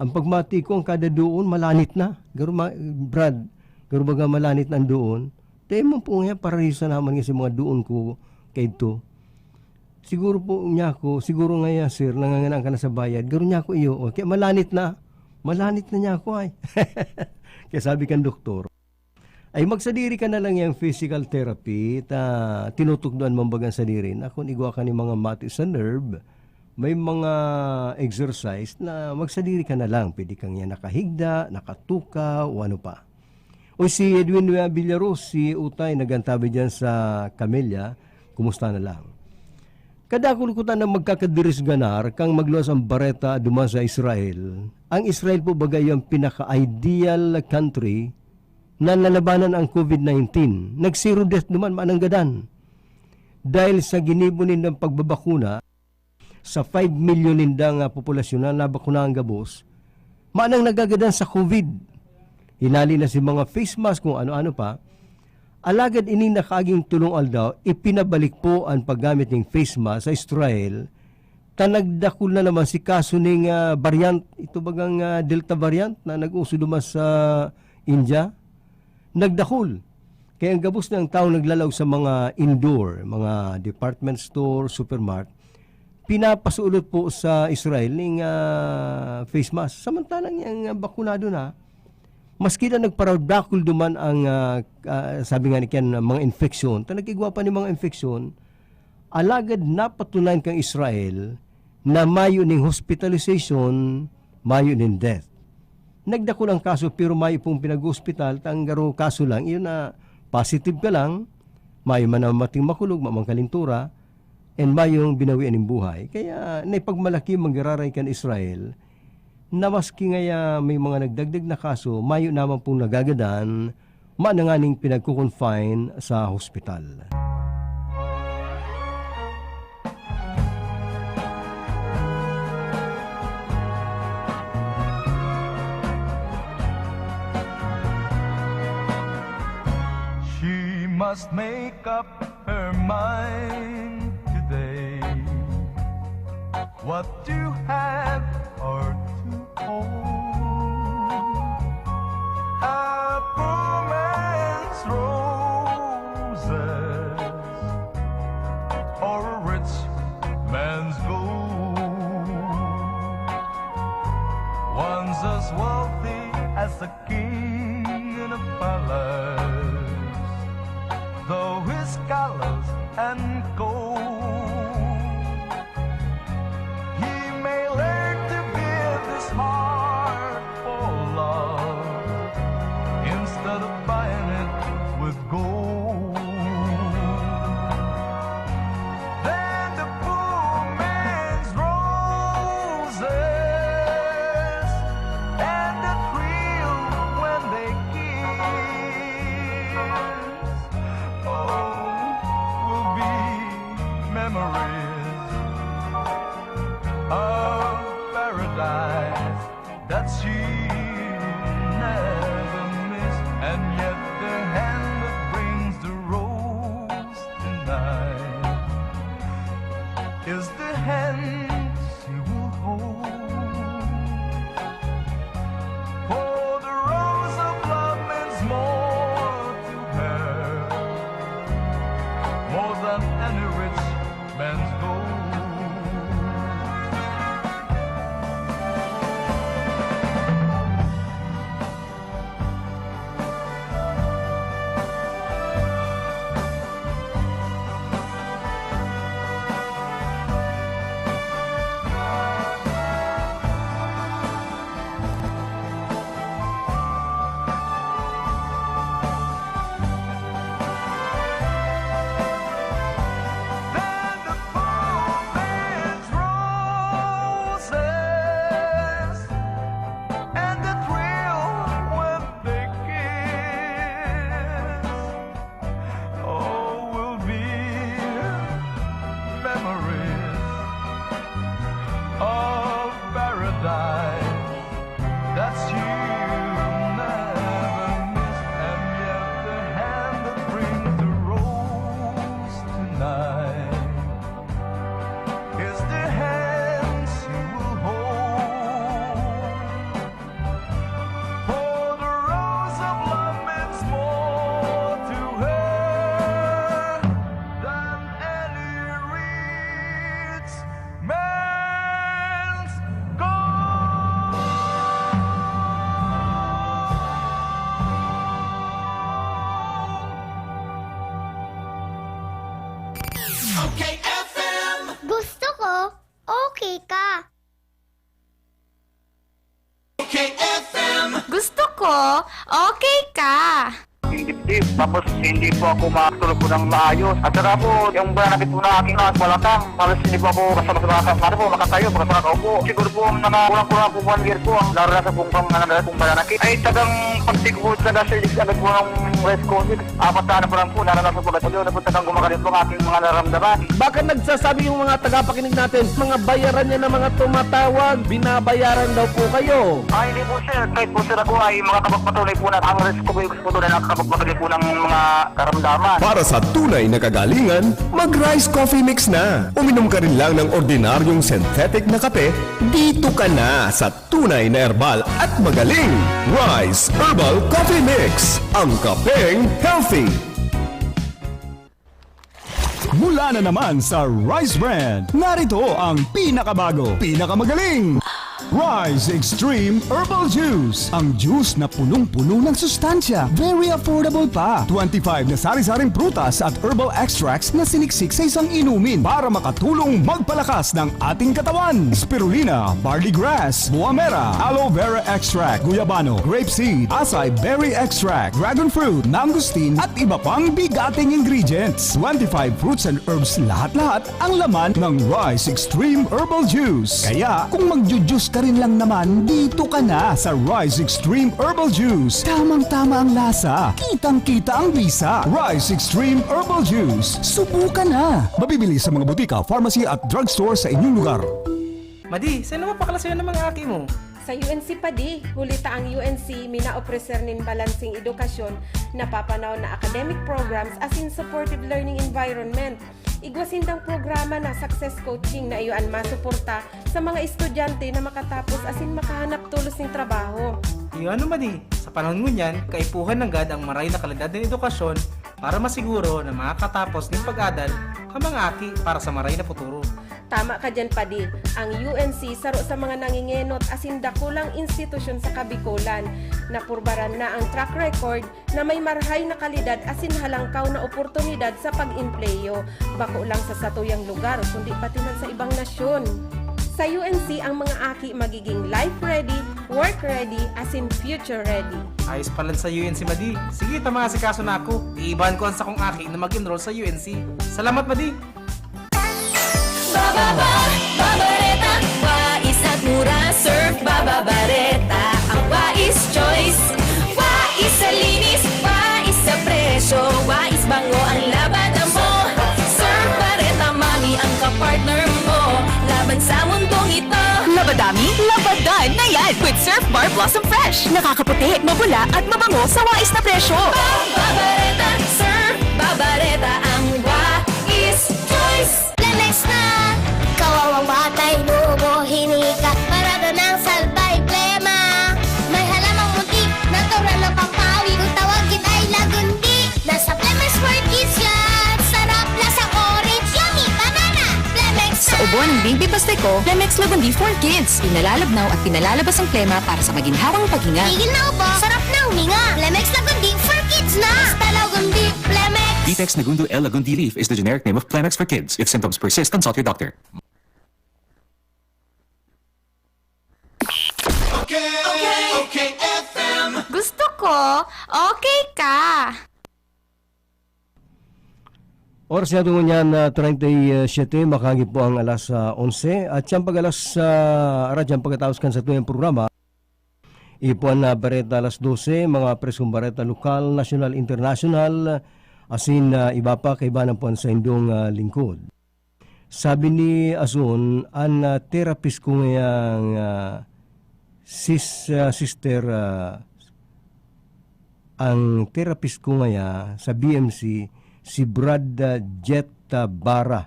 Speaker 2: Ang pagmati ko ang kada doon, malanit na. Brad, garo baga malanit na doon. Tayo mo po nga, para rin sa naman kasi mga doon ko kay ito. Siguro po niya ako, siguro nga sir, nanganganaan ka na sa bayad, garo niya ako iyo, okay, malanit na niya ako ay. Kaya sabi kan doktor, ay magsadiri ka na lang yung physical therapy, tinutugduan mambagan sa diri, ako igwa ka ni mga mati sa nerve, may mga exercise na magsadiri ka na lang, pwede kang yan nakahigda, nakatuka, o ano pa. O si Edwin Villaros, si Utay, nagantabi dyan sa Camellia, kumusta na lang? Kada kulukutan na magkakadiris ganar kang magluwas ang bareta duman sa Israel. Ang Israel po bagay ang pinaka-ideal country na nalabanan ang COVID-19. Nag-zero death duman mananggadan. Dahil sa ginibunin ng pagbabakuna sa 5 million nindang populasyon na nabakuna ang gabos, manang nagagadan sa COVID. Hinali na si mga face mask kung ano-ano pa. Alagad ini nakaaging tulong aldaw, ipinabalik po ang paggamit ng face mask sa Israel. Tanagdakul na naman si kaso ng variant, ito bagang Delta variant na nag-uso dumas sa India. Nagdakul. Kaya ang gabos ng tao naglalaw sa mga indoor, mga department store, supermarket, pinapasulot po sa Israel ng face mask. Samantalang yung bakunado na, maski na nagparadakul duman ang sabi nga ni Ken, mga infeksyon, tanagigwa pa ni mga infeksyon, alagad napatunayan kang Israel na mayo ning hospitalization, mayo ning death. Nagdakul ang kaso pero mayo pong pinag-hospital, tanggaro kaso lang, yun na positive ka lang, mayo man na mating makulog, mamang kalintura, and mayo yung binawian ng buhay. Kaya naipagmalaki magiraray kan Israel, na maski ngaya may mga nagdagdag na kaso, mayo naman pong nagagadan, mananganing pinagkukonfine sa hospital.
Speaker 17: must make up her mind today what to have or to hold. A poor man's roses or a rich man's gold. One's as wealthy as a king in a palace, though his scholars and gold. He may learn to give his heart for love instead of buying it with gold. Then the poor man's roses and the thrill when they kiss, will be memories of paradise that she'll never miss. And yet the hand that brings the rose tonight is the hand she will hold. For the rose of love means more to her, more than any rich man's gold. And the thrill when they kiss, will be memories of paradise that you'll never miss. And yet the hand that brings the rose tonight is the hand she will hold. For the rose of love means more to her than any rich man's gold.
Speaker 3: Okay FM. Gusto ko, okay ka. Okay FM.
Speaker 7: Gusto ko, okay ka.
Speaker 18: dibdib. Tapos hindi po ako makatulog po ng maayos. At saka po, yung banakit po na aking lahat balakang. Halos hindi po ako kasama-sama po makatayo, makaupo. Siguro po mga kurang-kurang po 1 year po ang naranasan pong pong banakit. Ay tagang pagtig po sa service agad po ng West Coast. 4 taon po lang po naranasan po agad po. Na po tagang gumagalit po ang aking mga naramdaman.
Speaker 19: Baka nagsasabi yung mga tagapakinig natin, mga bayaran niya na mga tumatawag, binabayaran daw po kayo.
Speaker 18: Ay hindi po sir, kahit po sir ako ay mga kapagpatuloy po na ang risk ko po doon ay nakakapagpatuloy po ng mga karamdaman.
Speaker 1: Para sa tunay na kagalingan, mag-Rice Coffee Mix na. Uminom ka rin lang ng ordinaryong synthetic na kape, dito ka na sa tunay na herbal at magaling. Rice Herbal Coffee Mix, ang kapeng healthy. Mula na naman sa Rice Brand, narito ang pinakabago, pinakamagaling. Rice Extreme Herbal Juice. Ang juice na punong-puno ng sustansya. Very affordable pa. 25 na sari-saring prutas at herbal extracts na siniksik sa isang inumin para makatulong magpalakas ng ating katawan. Spirulina, barley grass, buwa mera, aloe vera extract, guyabano, grape seed, acai berry extract, dragon fruit, mangosteen at iba pang bigating ingredients. 25 fruits and herbs lahat-lahat ang laman ng Rice Extreme Herbal Juice. Kaya kung magjujuice ka rin lang naman, dito ka na sa Rice Extreme Herbal Juice. Tamang-tama ang lasa, kitang-kita ang bisa. Rice Extreme Herbal Juice. Subukan na. Mabibili sa mga butika, pharmacy at drugstore sa inyong lugar.
Speaker 14: Madi, saan naman paklasayan ng mga aki mo?
Speaker 15: Sa UNC padi, hulita ang UNC minaopreser nin balansing edukasyon na papanaw na academic programs asin supportive learning environment. Igwasindang programa na success coaching na iyuan masuporta sa mga estudyante na makatapos asin makahanap tulos ng trabaho.
Speaker 14: Ano madi, sa panahon ngunyan, kaipuhan ng gad ang maray na kalidad ng edukasyon para masiguro na makatapos ng pag-adal ang mga aki para sa maray na futuro.
Speaker 15: Tama ka dyan padi, ang UNC saro sa mga nangingenot asin dakulang institusyon sa Kabikulan na purbaran na ang track record na may marhay na kalidad asin halangkaw na oportunidad sa pag-empleyo, bako lang sa satuyang lugar kundi pati man sa ibang nasyon. Sa UNC, ang mga aki magiging life ready, work ready, asin future ready.
Speaker 14: Ayos pala sa UNC madi. Sige, tama si kaso na ako. Iibahan ko ang sakong aki na mag-enroll sa UNC. Salamat madi!
Speaker 3: Babareta, wais at mura, surf Babareta, ang wais choice. Wais sa linis, wais sa presyo, wais bango ang laban mo. Surf Bareta, mami ang kapartner mo, laban sa mundong ito.
Speaker 20: Labadami, labadan na yan with Surf Bar Blossom Fresh. Nakakaputi, mabula at mabango sa wais na presyo.
Speaker 3: Babareta, surf Babareta, ang wais choice.
Speaker 6: Lemex na! Kawawang batay, lubo, hinika para doon ang salbay plema. May halamang muntik, natural na pampawi. Kung tawagin ay lagundi. Nasa Plemex for Kids yan. Sarap, lasang orange, yummy, banana. Plemex na!
Speaker 20: Sa ubo ng Baby Pasteco, Plemex Lagundi for Kids. Pinalalabnaw at pinalalabas ang plema para sa maginhawang paghinga.
Speaker 6: Tigil na ubo, sarap na huminga. Plemex Lagundi for Kids na! Basta Lagundi, Plemex!
Speaker 21: Vitex Nagundo L. Lagundi Leaf is the generic name of Plemex for kids. If symptoms persist, consult your doctor.
Speaker 3: Okay, FM. Gusto ko, okay ka.
Speaker 2: Oras na tungo niyan na 37, makahangip po ang alas 11. At siyang pag alas radyan pagkatapos kan sa tuyang programa, ipuan na bareta alas 12, mga presong bareta lokal, national, international, asin iba pa kaibanan po sa indong lingkod. Sabi ni Azun, ang therapist ko ngayang sister, ang therapist ko ngaya sa BMC, si Brad Jet Bara.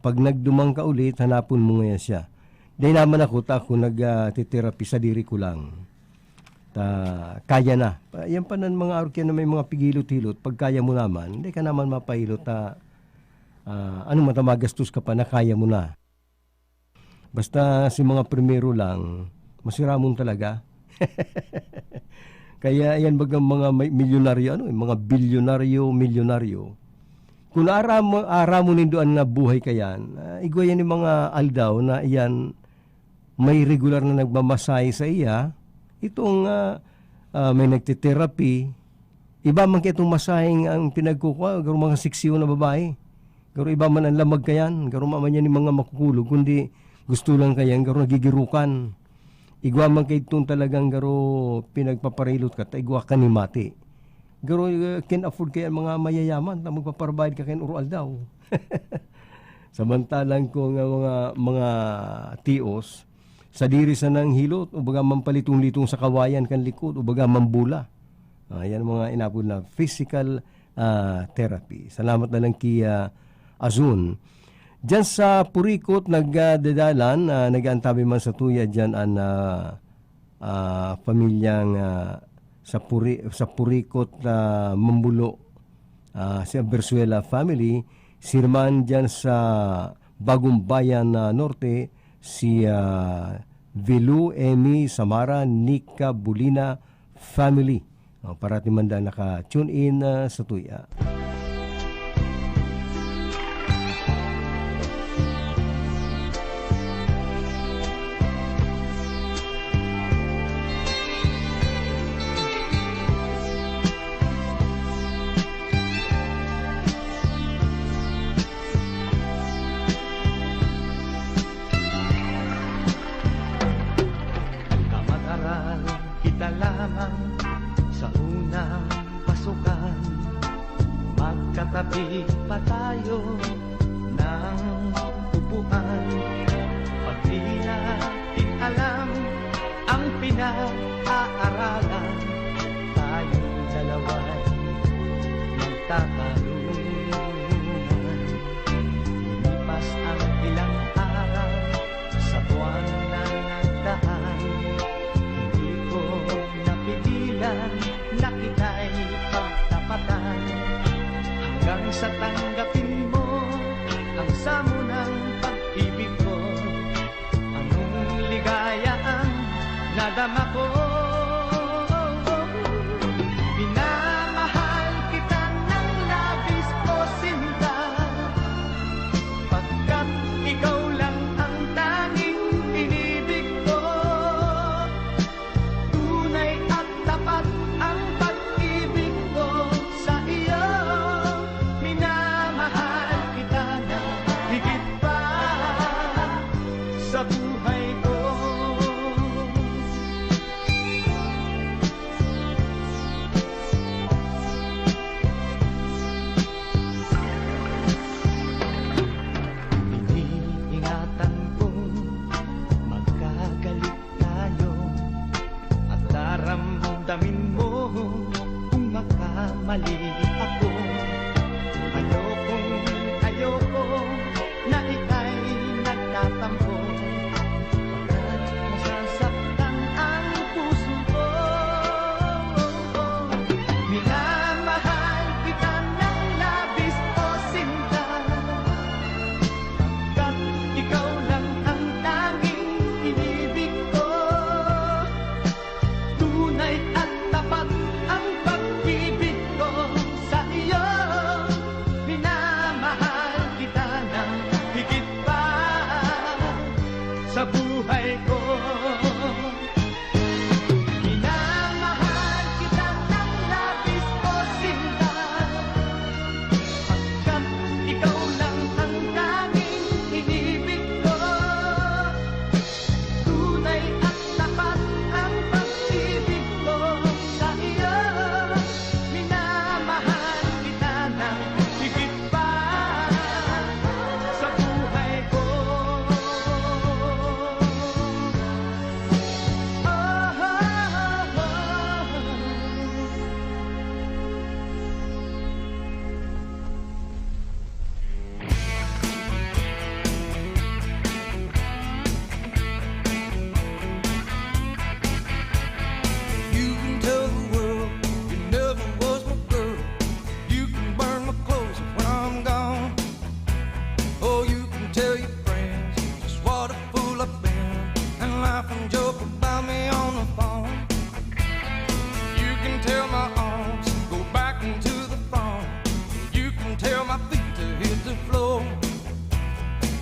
Speaker 2: Pag nagdumang ka ulit, hanapon mo ngaya siya. Dahil naman ako nag-therapy sa diri ko lang. Kaya na. Yan pa ng mga arukyan na may mga pigilot-hilot. Pag kaya mo naman, hindi ka naman mapahilot ano matamagastos ka pa na kaya mo na. Basta si mga primero lang, masiramon talaga. Kaya yan bagang mga milyonaryo, mga milyonaryo. Kung aramo nindoan na buhay kayan, igwayan yung mga aldaw na iyan may regular na nagmamasahe sa iya, itong may nagtitherapy, iba man kaya itong masahing ang pinagkukuha, garo mga siksiyo na babae. Garo iba man ang lamag kayan, garo man yan yung mga makukulog, kundi gusto lang kayan, garo nagigirukan. Igwa man kay itong talagang garo pinagpaparilot ka, igwa ka ni mati. Garo can afford kaya mga mayayaman na magpaparbayad ka kayan urual daw. Samantalang ko nga mga tios, sa diri sa nang hilot, o baga mampalitong-litong sa kawayan kan likod, o baga mambula. Yan mga inabot na physical therapy. Salamat na lang kay Azun. Diyan sa Purikot, nagdadalan, nag-aantabi man sa tuya dyan ang pamilyang sa Purikot Mambulo, si Bersuela family, sirman dyan sa Bagong Bayan Norte, si Vilu, Emi, Samara, Nika, Bulina family. Parati man da naka-tune in sa tuya.
Speaker 22: Magkatabi pa tayo ng upuan. Pag di natin alam ang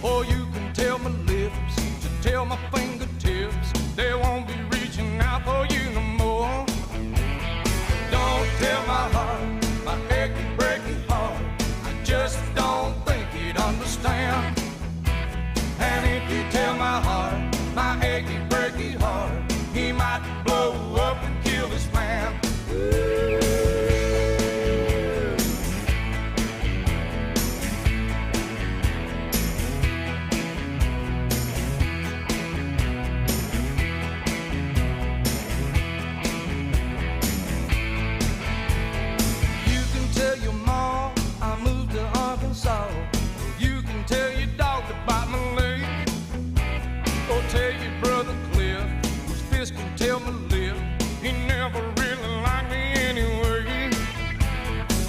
Speaker 5: Or you can tell my lips to tell my fingertips they won't be reaching out for you no more. Don't tell my heart, my achy, breaky heart, I just don't think he'd understand. And if you tell my heart, my achy, breaky heart, he might blow up and kill this man. You can tell your mom I moved to Arkansas. You can tell your dog to bite my leg. Or tell your brother Cliff, whose fist can tell my lip, he never really liked me anyway.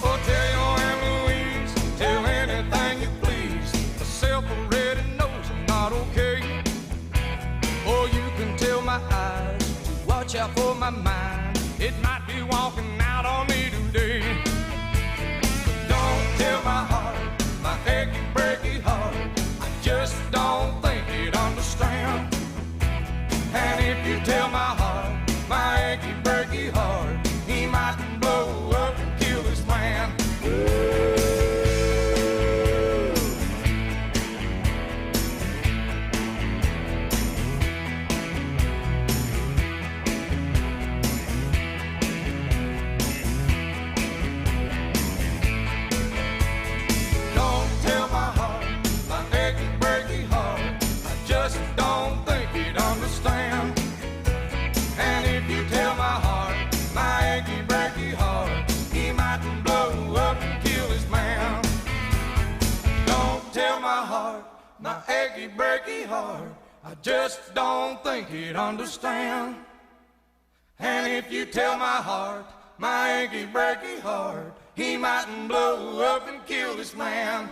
Speaker 5: Or tell your Aunt Louise, tell anything you please, myself already knows I'm not okay. Or you can tell my eyes to watch out for my mind, it might be walking out on me today. But don't tell my heart, my achy, breaky heart, I just don't think he'd understand. And if you tell my heart, my achy, breaky heart, he might blow up and kill this man. Don't tell my heart, my achy, breaky heart, I just don't think he'd understand. And if you tell my heart, my achy, breaky heart, he might blow up and kill his man. Don't tell my heart, my achy, breaky heart, I just don't think he'd understand. And if you tell my heart, my achy, breaky heart, he might blow up and kill this man.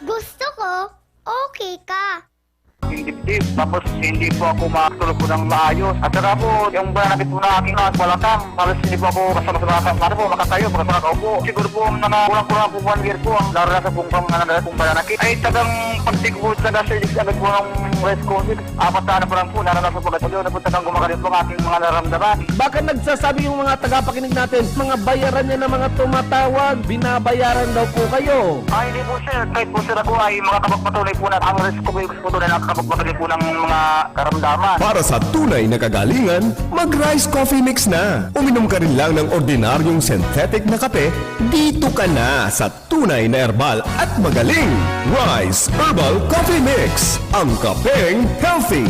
Speaker 3: Gusto ko, okay ka.
Speaker 18: Yung dibdib, tapos hindi po ako makatulog po ng maayos. At saka po, yung banakit po na aking balakang, halos hindi po ako kasama sa mga po, makatayo, pagka nakaupo. Siguro po, kulang-kulang po 1 year po, ang naranasan pong banakit. Ay tagang pagtigbo sa gasolik agad po ng West Coast. 4 na po lang po, naranasan po agad po. Na po tagang gumagalit po ang aking mga naramdaman.
Speaker 19: Baka nagsasabi yung mga tagapakinig natin, mga bayaran niya na mga tumatawag, binabayaran daw po kayo.
Speaker 18: Ay, hindi po sir, kahit po sir ako ay makakapagpatuloy po na ang risk ko po doon ay nakakapagpatuloy po ng mga karamdaman.
Speaker 1: Para sa tunay na kagalingan, mag-Rice Coffee Mix na. Uminom ka rin lang ng ordinaryong synthetic na kape, dito ka na sa tunay na herbal at magaling. Rice Herbal Coffee Mix, ang kapeng healthy.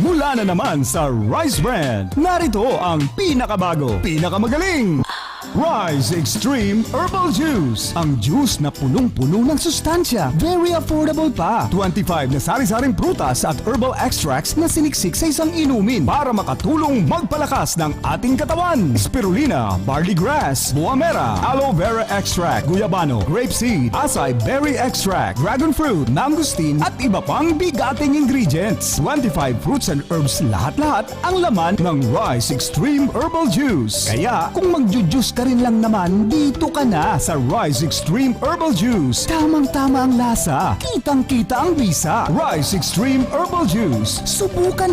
Speaker 1: Mula na naman sa Rice Brand, narito ang pinakabago, pinakamagaling. Rice Extreme Herbal Juice. Ang juice na punong-puno ng sustansya. Very affordable pa. 25 na sari-saring prutas at herbal extracts na siniksik sa isang inumin para makatulong magpalakas ng ating katawan. Spirulina, barley grass, buwa mera, aloe vera extract, guyabano, grapeseed, acai berry extract, dragon fruit, mangosteen at iba pang bigating ingredients. 25 fruits and herbs lahat-lahat ang laman ng Rice Extreme Herbal Juice. Kaya kung magjujuice ka rin lang naman, dito ka na sa Rice Extreme Herbal Juice. Tamang-tama ang lasa, kitang-kita ang bisa. Rice Extreme Herbal Juice. Subukan na.